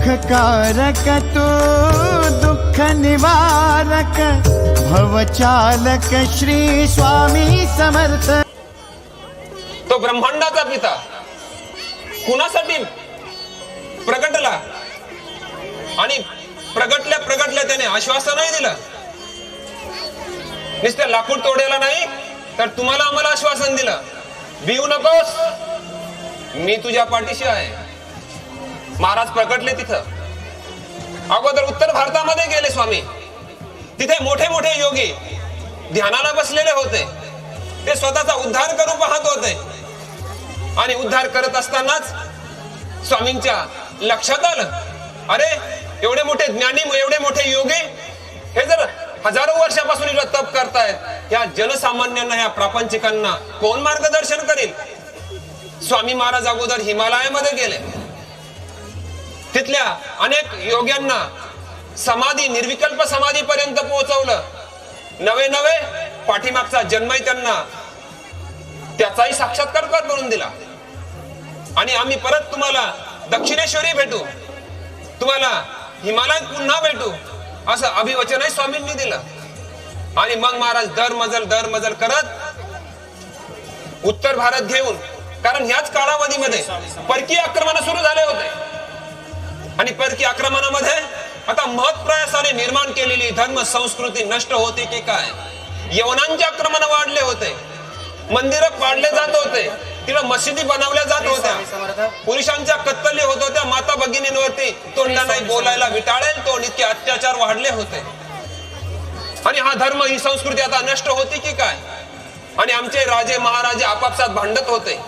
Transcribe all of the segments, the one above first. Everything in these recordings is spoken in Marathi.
सुखकारक तू दुःख निवारक भवचालक श्री स्वामी समर्थ। तो ब्रह्मांडाचा पिता कुणासाठी प्रगटला आणि प्रगटल्या त्याने आश्वासनही दिलं। नुसतं लाकूड तोडायला नाही तर तुम्हाला आम्हाला आश्वासन दिलं, भिवू नकोस, मी तुझ्या पाठीशी आहे। महाराज प्रगटले तिथं। अगोदर उत्तर भारतामध्ये गेले स्वामी, तिथे मोठे मोठे योगी ध्यानाला बसलेले होते, ते स्वतःचा उद्धार करू पाहत होते आणि उद्धार करत असतानाच स्वामींच्या लक्षात आलं, अरे एवढे मोठे ज्ञानी, एवढे मोठे योगी हे जर हजारो वर्षापासून इथं तप करतायत, या जनसामान्यांना, या प्रापंचिकांना कोण मार्गदर्शन करेल? स्वामी महाराज अगोदर हिमालयामध्ये गेले, तिथल्या अनेक योग्यांना समाधी, निर्विकल्प समाधी पर्यंत पोहोचवलं। नवे नवे पाठीमागचा जन्मही त्यांना त्याचाही साक्षात्कार करून दिला। आणि आम्ही परत तुम्हाला दक्षिणेश्वरी भेटू, तुम्हाला हिमालयात पुन्हा भेटू, असं अभिवचनही स्वामींनी दिलं। आणि मग महाराज दर मजल करत उत्तर भारत घेऊन, कारण ह्याच कालावधीमध्ये परकीय आक्रमण सुरू झाले होते आणि परकीय आक्रमणामध्ये आता महत्प्रयासाने निर्माण केलेली धर्म संस्कृती नष्ट होते की काय? यवनांचे आक्रमण वाढले होते, मंदिरं पाडले जात होते, तिथं मशिदी बनवल्या जात होत्या, पुरुषांच्या कत्तली होत होत्या, माता भगिनींवरती तोंडा नाही बोलायला विटाळेल तो इतके अत्याचार वाढले होते। आणि हा धर्म, ही संस्कृती आता नष्ट होती की काय? आणि आमचे राजे महाराजे आपापसात भांडत होते,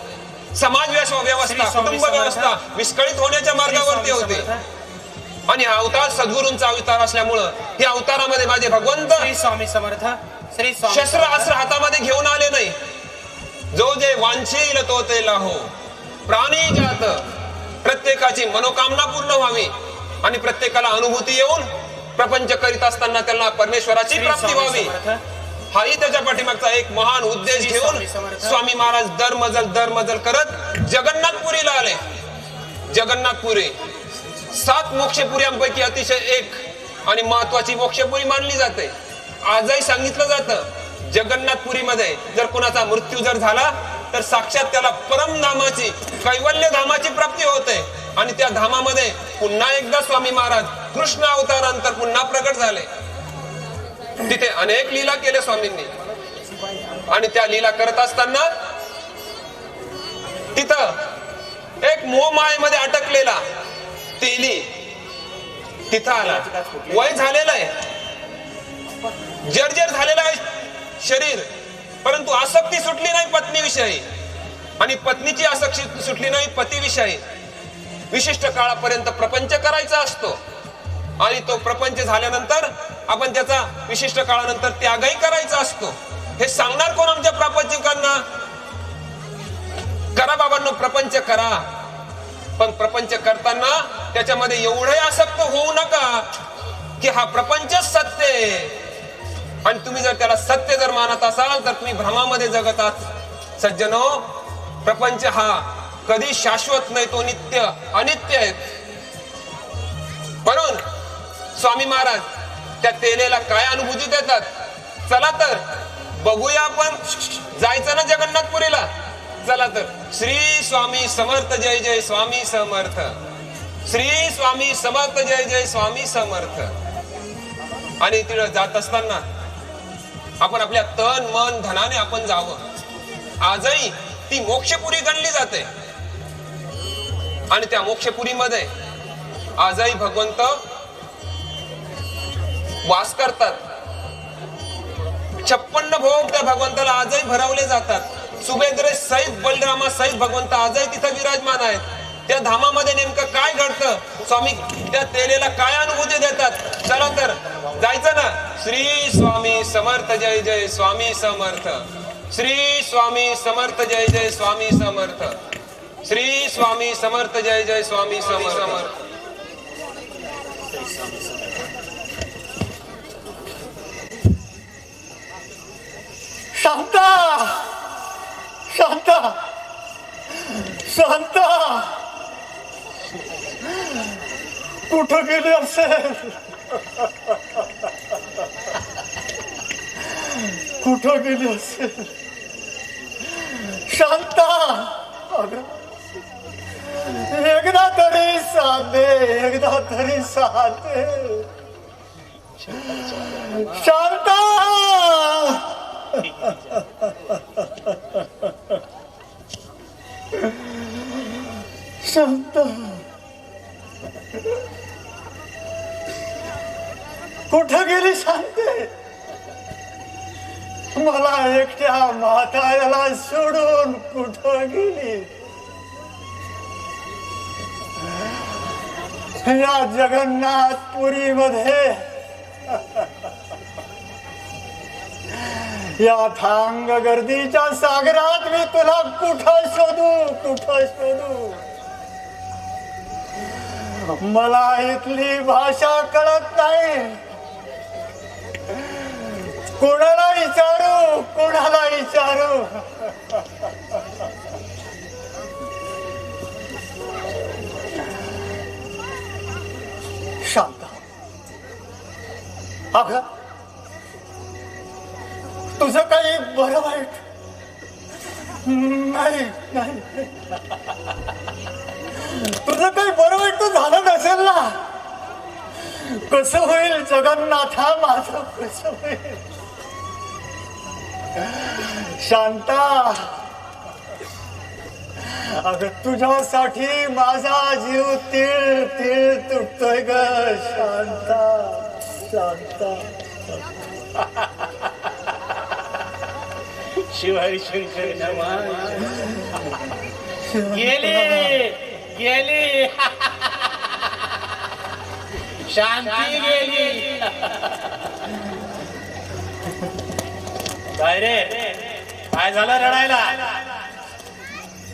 समाज व्यवस्था, कुटुंब व्यवस्था विस्कळीत होण्याच्या मार्गावरती होते। आणि हा अवतार सद्गुरूंचा अवतार असल्यामुळं या अवतारामध्ये माझे भगवंत श्री स्वामी समर्थ, श्री स्वामी शस्त्र अस्त्र हातामध्ये घेऊन आले नाही, जो जे वांछील तो ते लाहो, प्राणी जात, प्रत्येकाची मनोकामना पूर्ण व्हावी आणि प्रत्येकाला अनुभूती येऊन प्रपंच करीत असताना त्यांना परमेश्वराची प्राप्ती व्हावी, हाही त्याच्या पाठीमागचा एक महान उद्देश घेऊन स्वामी महाराज दर मजल करत जगन्नाथपुरीला आले। जगन्नाथपुरी 7 मोक्षपुऱ्यांपैकी अतिशय एक आणि महत्वाची मोक्षपुरी मानली जाते। आजही सांगितलं जातं, जगन्नाथपुरीमध्ये जर कुणाचा मृत्यू जर झाला तर साक्षात त्याला परमधामाची, कैवल्य धामाची प्राप्ती होते आणि त्या धामामध्ये पुन्हा एकदा स्वामी महाराज कृष्ण अवतारानंतर पुन्हा प्रकट झाले। तिथे अनेक लीला केले स्वामींनी आणि त्या लीला करत असताना तिथं एक मोहमायेमध्ये अटकलेला तेली तिथं आला। वय झालेलं आहे, जर्जर झालेलं आहे शरीर, परंतु आसक्ती सुटली नाही पत्नीविषयी आणि पत्नीची आसक्ती सुटली नाही पतीविषयी। विशिष्ट काळापर्यंत प्रपंच करायचा असतो आणि तो प्रपंच झाल्यानंतर आपण त्याचा विशिष्ट काळानंतर त्यागही करायचा असतो। हे सांगणार कोण आमच्या प्रापंचिकांना? करा बाबांनो, प्रपंच करा, पण प्रपंच करताना त्याच्यामध्ये एवढे आसक्त होऊ नका की हा प्रपंचच सत्य आहे। आणि तुम्ही जर त्याला सत्य जर मानत असाल तर तुम्ही भ्रमामध्ये जगत आहात। सज्जनो, प्रपंच हा कधी शाश्वत नाही, तो नित्य अनित्य आहे। म्हणून स्वामी महाराज त्या तेलेला काय अनुभूती देतात? चला तर बघूया, आपण जायचं ना जगन्नाथपुरीला? चला तर। श्री स्वामी समर्थ, जय जय स्वामी समर्थ, श्री स्वामी समर्थ, जय जय स्वामी समर्थ। आणि तिथं जात असताना आपण आपल्या तन मन धनाने आपण जावं। आजही ती मोक्षपुरी गणली जाते आणि त्या मोक्षपुरीमध्ये आजही भगवंत वास करतात। 56 भोग त्या भगवंताला आजही भरवले जातात। सुभेद्रे सहित, बलरामा सहित भगवंत आजही तिथं विराजमान आहेत। त्या धामामध्ये नेमकं काय घडतं, स्वामी त्या तेलेला काय अनुभूती देतात? चला तर जायचं ना। श्री स्वामी समर्थ, जय जय स्वामी समर्थ, श्री स्वामी समर्थ, जय जय स्वामी समर्थ, श्री स्वामी समर्थ, जय जय स्वामी समर्थ। शांता, शांता, शांता, कुठं गेली असेल? कुठं गेली असेल? शांता, अगं, एकदा तरी साथ दे, एकदा तरी साथ दे. शांता, शांता, कुठं गेली शांते? मला एकट्या म्हाताऱ्याला सोडून कुठं गेली? या जगन्नाथपुरीमध्ये या थांग गर्दीच्या सागरात मी तुला कुठं शोधू, कुठं शोधू? मला इथली भाषा कळत नाही. कोणाला विचारू, कोणाला विचारू? शांत, अगं, तुझं काही बरं वाईट नाही, नाही, तुझं काही बरं वाईट तर झालं नसेल ना? कसं होईल जगन्नाथा, माझं कसं होईल? शांता, अगं, तुझ्यासाठी माझा जीव तीळ तीळ तुटतोय ग. शांता, शांता. शिवारी शंकर गेली गेली शांती गेली. काय रे, काय झालं रडायला?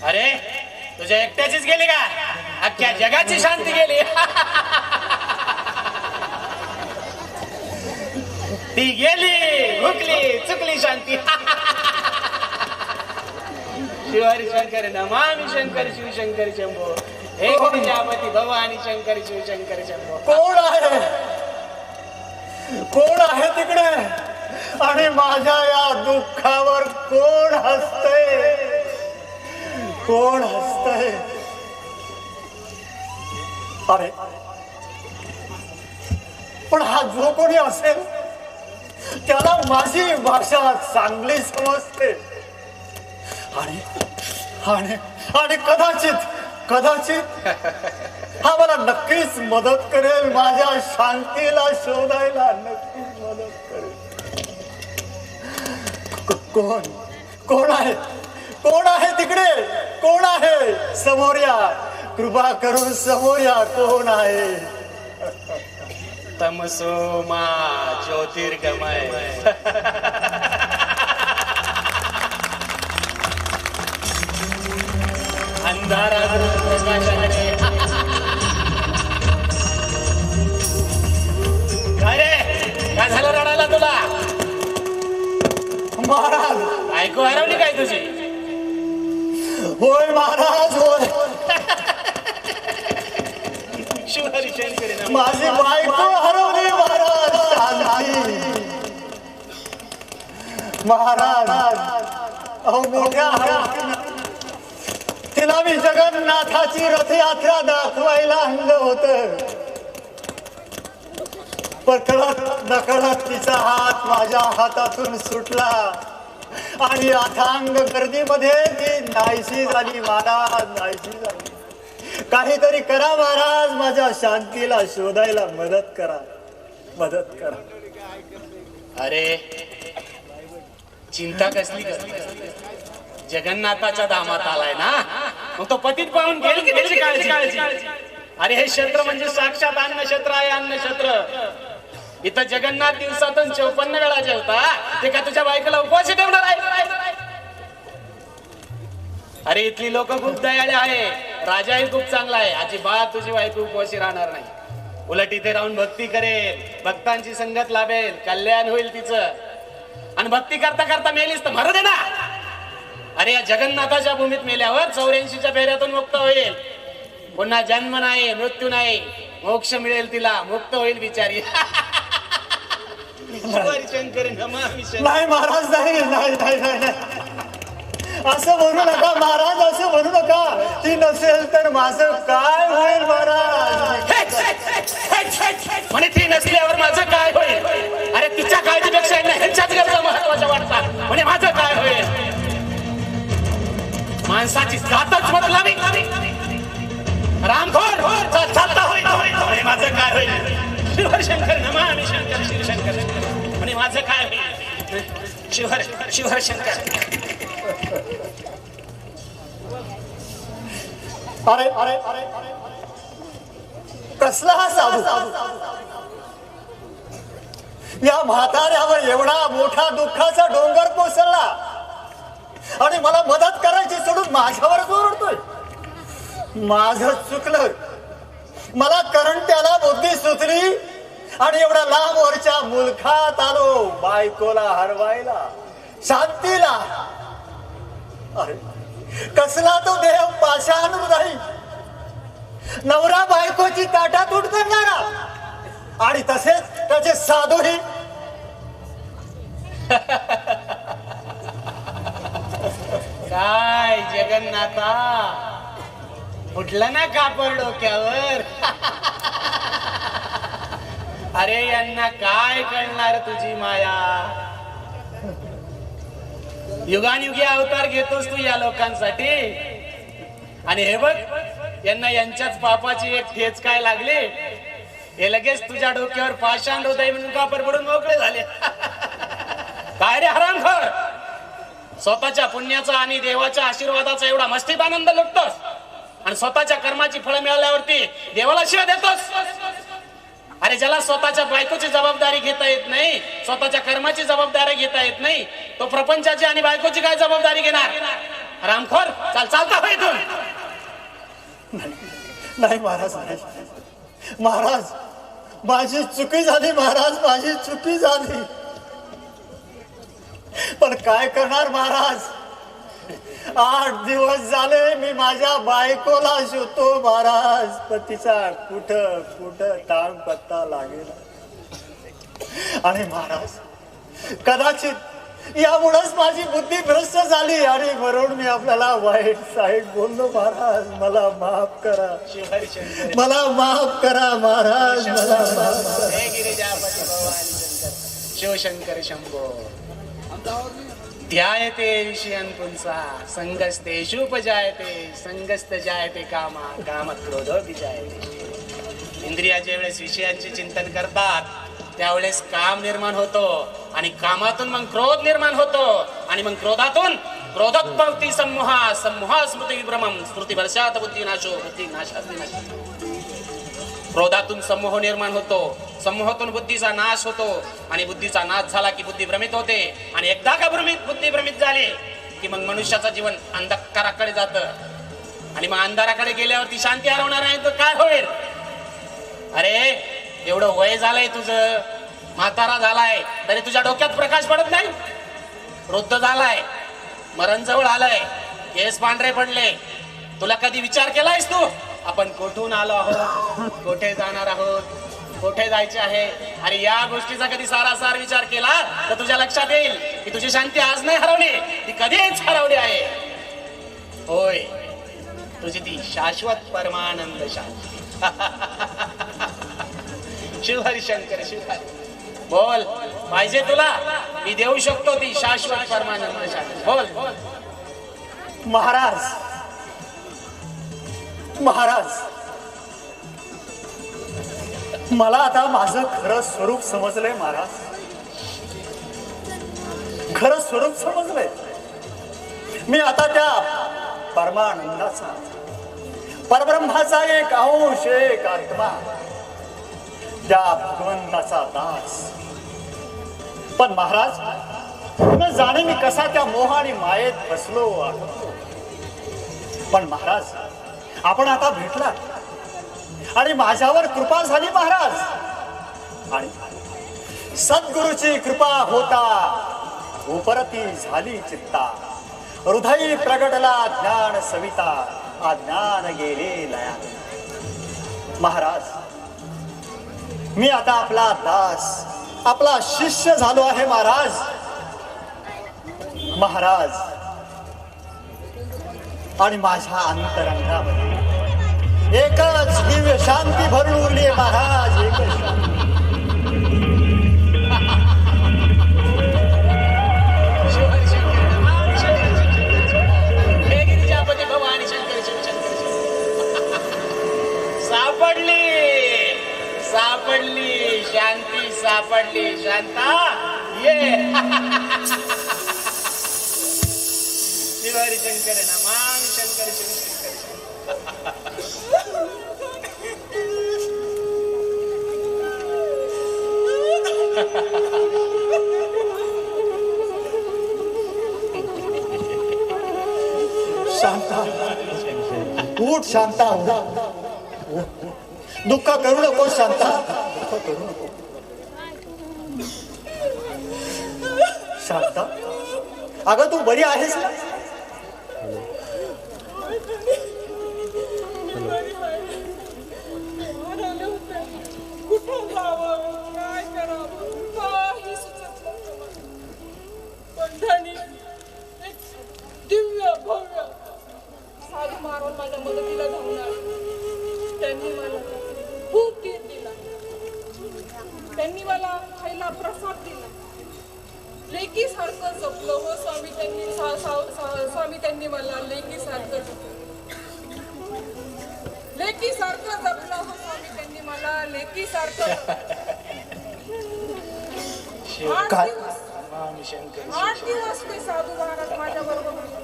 अरे, तुझ्या एकट्याचीच गेली का? अख्ख्या जगाची शांती गेली. ती गेली, हुकली, चुकली शांती. शिवारी शंकर नमामि शंकर शिवशंकर शंभो, हे गिरिजापती भवानी शंकर शिवशंकर शंभो. कोण आहे? कोण आहे तिकडे? आणि माझ्या या दुःखावर कोण हसतंय? कोण हसतंय? अरे, पण हा जो कोणी असेल त्याला माझी भाषा चांगली समजते. आणि आणि आणि कदाचित कदाचित हा मला नक्कीच मदत करेल, माझ्या शांतीला शोधायला नक्कीच मदत करेल. कोण कोण आहे? कोण आहे तिकडे? कोण आहे? समोर या, कृपा करून समोर या. कोण आहे? तमसो मा ज्योतिर्गमय. अंधारावरून प्रकाशाने. काय रे, काय झालं रडायला तुला? महाराज, ऐकू हरवली काय तुझी? होय महाराज, होय. शिवारी शंकर माझी बायको हरवली महाराज. शांती महाराज, अहो, मोठ्या तिला मी जगन्नाथाची रथयात्रा दाखवायला आणलं होतं, पण कळत नकळत तिचा हात माझ्या हातातून सुटला आणि अथांग गर्दीमध्ये ती नाहीशी झाली. महाराज, नाहीशी झाली. काहीतरी करा महाराज, माझ्या शांतीला शोधायला मदत करा, मदत करा. अरे, चिंता कसली कसली? जगन्नाथाच्या धामात आलाय ना, मग तो पतीत पाहून गेल की त्याची काळजी. अरे, हे क्षेत्र म्हणजे साक्षात अन्न क्षेत्र आहे, अन्न क्षेत्र. इथं जगन्नाथ दिवसातून 54 वेळा जेवता, ते का तुझ्या बायकोला उपवासी ठेवणार आहे? अरे, इथली लोक खूप दयाळू आहे, राजाही खूप चांगला आहे. अजिबात तुझी बायको उपवासी राहणार नाही. उलट इथे राहून भक्ती करेल, भक्तांची संगत लाभेल, कल्याण होईल तिचं. आणि भक्ती करता करता मेलीस तर मरू दे ना. अरे, या जगन्नाथाच्या भूमीत मेल्यावर 84च्या फेऱ्यातून मुक्त होईल. पुन्हा जन्म नाही, मृत्यू नाही. मोक्ष मिळेल तिला, मुक्त होईल बिचारी. शंकर नमामि शंकर. नाही महाराज, नाही नाही नाही नाही नाही. असं म्हणू नका महाराज, असं म्हणू नका. ती नसेल तर माझं काय होईल महाराज? म्हणे ती नसल्यावर माझं काय होईल? अरे तिच्या काळजीपेक्षा ह्यांच्याच गरजा महत्वाच्या वाटतात. म्हणे माझं काय होईल? माणसाची जातच बदलावी. रामखोर चालता होईल म्हणे माझं काय होईल? शिवशंकर नमामि शंकर. शिवशंकर म्हणे माझं काय होईल? शिवहर शंकर. अरे अरे अरे अरे, कसला हा साधू? या म्हाताऱ्यावर एवढा मोठा दुःखाचा डोंगर कोसळला आणि मला मदत करायची सोडून माझ्यावरच ओरडतोय. माझं चुकलं. मला करंट्याला बुद्धी सुचली आणि एवढा लांब वरच्या मुलखात आलो बायकोला हरवायला, शांतीला. अरे कसला तो देव पाषाण नाही, नवरा बायकोची ताटातूट करणारा, आणि तसेच त्याचे साधूही. काय जगन्नाथा, उठलं ना कापड डोक्यावर. अरे यांना काय कळणार तुझी माया. युगानुयुगी अवतार घेतोस तू या लोकांसाठी, आणि हे बघ यांना यांच्याच पापाची एक ठेच काय लागली, हे लगेच तुझ्या डोक्यावर पाषाण हृदय म्हणून कापर पडून मोकळे झाले. काय रे हरामखोर, स्वतःच्या पुण्याचा आणि देवाच्या आशीर्वादाचा एवढा मस्तीत आनंद लुटतोस आणि स्वतःच्या कर्माची फळं मिळाल्यावरती देवाला शिव्या देतोस. अरे ज्याला स्वतःच्या बायकोची जबाबदारी घेता येत नाही, स्वतःच्या कर्माची जबाबदारी घेता येत नाही, तो प्रपंचाची आणि बायकोची काय जबाबदारी घेणार? रामखोर चालता हो इथून. नाही महाराज, नाही महाराज, माझी चुकी झाली महाराज, माझी चुकी झाली. पण काय करणार महाराज, 8 दिवस झाले मी माझ्या बायकोला शोधतो महाराज, पण तिचा कुठं कुठं टांग पत्ता लागेल. आणि महाराज कदाचित यामुळेच माझी बुद्धी भ्रष्ट झाली आणि म्हणून मी आपल्याला वाईट साईड बोललो. महाराज मला माफ करा, मला माफ करा महाराज, मला माफ करा. शिवशंकर शंभो. ध्यायते विषयन पुंसा संगस्तेषुपजायते संगस्त जायते कामा कामात क्रोधोपि जायते. इंद्रिया ज्या वेळेस विषयांचे चिंतन करतात त्यावेळेस काम निर्माण होतो आणि कामातून मग क्रोध निर्माण होतो आणि मग क्रोधातून क्रोधोत्पत्ती सम्मोहा सम्मोहा स्मृती विभ्रमम स्मृती वर्षात बुद्धी नाशो बुद्धी नाशात विनाश. क्रोधातून समूह निर्माण होतो, समूहातून बुद्धीचा नाश होतो आणि बुद्धीचा नाश झाला की बुद्धी भ्रमित होते आणि एकदा का बुद्धी भ्रमित झाली की मग मनुष्याचं जीवन अंधकाराकडे जातं आणि मग अंधाराकडे गेल्यावरती शांती हरवणार आहे तर काय होईल? अरे एवढं वय झालंय तुझं, म्हातारा झालाय तरी तुझ्या डोक्यात प्रकाश पडत नाही, वृद्ध झालाय, मरण जवळ आलंय, केस पांढरे पडले. तुला कधी विचार केलायस तू आपण कुठून आलो आहोत, कुठे जाणार आहोत, कुठे जायचे आहे? अरे या गोष्टीचा कधी सारासार विचार केला तर तुझ्या लक्षात येईल की तुझी शांती आज नाही हरवली, ती कधीच हरवली आहे. होय, तुझी ती शाश्वत परमानंद शांती. शिवहरी शंकर शिवहरी. बोल, पाहिजे तुला मी देऊ शकतो ती शाश्वत परमानंद शांती. बोल. महाराज, महाराज मला आता माझं खरं स्वरूप समजलंय महाराज, खरं स्वरूप समजलंय. मी आता त्या परमानंदाचा, परब्रह्माचा एक अंश, एक आत्मा, त्या भगवंताचा दास. पण महाराज न जाणे मी कसा त्या मोह आणि मायेत बसलो आहे. पण महाराज आपण आता भेटला आणि माझ्यावर कृपा झाली महाराज, आणि सद्गुरूची कृपा होता उपरती झाली चित्ता, हृदयी प्रगटला ज्ञान सविता, अज्ञान गेले लया. महाराज मी आता आपला दास, आपला शिष्य झालो आहे महाराज. महाराज, आणि माझ्या अंतरंगामध्ये एकच दिव्य शांती भरून उरली आहे महाराज. एकच शांती. सापडली शांती, सापडली शांता. ये शिवारी शंकर नमां शंकर शंकर. शांता, उठ शांता, उठ. दुःख करू नको शांता, दुःख करू नको. शांता, अगं तू बरी आहेस ना? कुठं जावं, काय करावं, काही सुचत नव्हतं. पंढानी एक दिव्य भव्य साधू महाराज माझ्या मदतीला धावून आले. त्यांनी मला खूप धीर दिला. त्यांनी मला खायला प्रसाद दिला. लेकीसारखं जपलं हो स्वामी. स्वामी त्यांनी मला लेकीसारखं जपलं. लेकीसारखं जपलं हो स्वामी. त्यांनी मला लेकीसारखं काय? 8 दिवस ते साधू महाराज माझ्या बरोबर होते.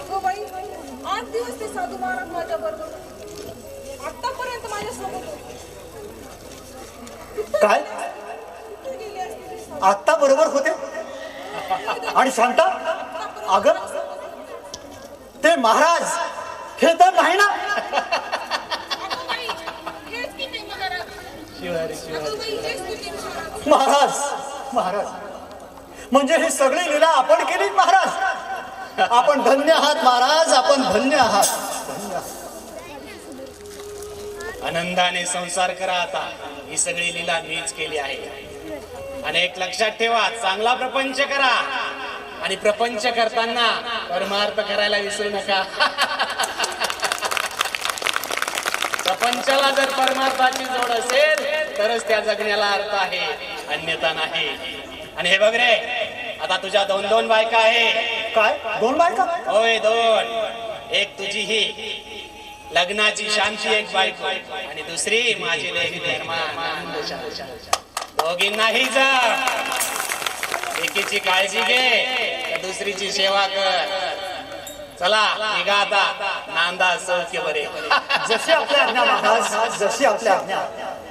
अगं बाई, 8 दिवस ते साधू महाराज माझ्या बरोबर होते. आतापर्यंत माझ्या सोबत होते. काय? कुठे गेले असते ते साधू? आत्ता बरोबर होते? आणि शांता, अगं ते महाराज हे तर नाही ना? अगं बाई, हेच की ते महाराज. अगं बाई, हेच की ते महाराज. महाराज, महाराज, म्हणजे ही सगळी लीला आपण केली महाराज. आपण धन्य आहात महाराज, आपण धन्य आहात. आनंदाने संसार करा. आता ही सगळी लीला मीच केली आहे. आणि एक लक्षात ठेवा, चांगला प्रपंच करा. आणि प्रपंच करताना परमार्थ करायला विसरू नका. प्रपंचाला जर परमार्थाची जोड असेल तरच त्या जगण्याला अर्थ आहे, अन्यथा नाही. आणि हे बघ रे, आता तुझ्या 2 बायका आहे. काय? 2 बायका? होय, 2. एक तुझी ही लग्नाची शांती एक बायको, आणि दुसरी माझी लेक निर्माण. दोघींनाही जा. एकीची काळजी घे, तर दुसरीची सेवा कर. चला निघा आता. नांदा सौख्य बरे. जशी आपल्या आज्ञा महाराज, जशी आपल्या आज्ञा.